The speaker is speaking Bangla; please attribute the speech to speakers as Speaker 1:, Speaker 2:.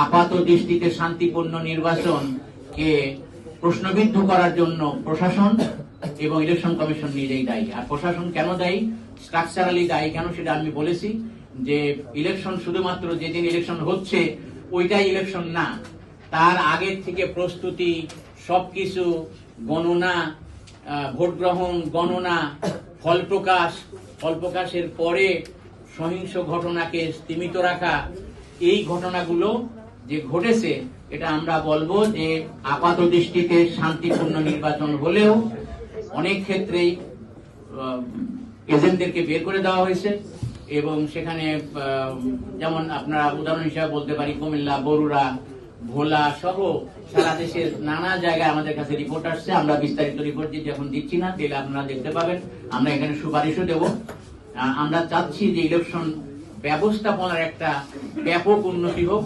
Speaker 1: আপাত দৃষ্টিতে শান্তিপূর্ণ নির্বাচনকে প্রশ্নবিদ্ধ করার জন্য প্রশাসন এবং ইলেকশন কমিশন নিজেই দায়ী। আর প্রশাসন কেন দায়ী, স্ট্রাকচারালি দায়ী কেন সেটা আমি বলেছি, যে ইলেকশন শুধুমাত্র যেদিন ইলেকশন হচ্ছে ওইটাই ইলেকশন না, তার আগের থেকে প্রস্তুতি, সবকিছু, গণনা, ভোট গ্রহণ, গণনা, ফল প্রকাশের পরে সহিংস ঘটনাকে স্তীমিত রাখা, এই ঘটনাগুলো যে ঘটেছে এটা আমরা বলবো যে আপাত দৃষ্টিতে শান্তিপূর্ণ নির্বাচন হলেও অনেক ক্ষেত্রেই এজেন্টদেরকে বের করে দেওয়া হয়েছে এবং সেখানে যেমন আপনারা উদাহরণ হিসেবে বলতে পারি কুমিল্লা, বরুড়া, ভোলা সহ সারা দেশের নানা জায়গায় আমাদের কাছে রিপোর্ট আসছে। আমরা বিস্তারিত রিপোর্ট দিতে এখন দিচ্ছি না, দিলে আপনারা দেখতে পাবেন। আমরা এখানে সুপারিশও দেব। আমরা চাচ্ছি যে ইলেকশন ব্যবস্থাপনার একটা ব্যাপক উন্নতি হোক।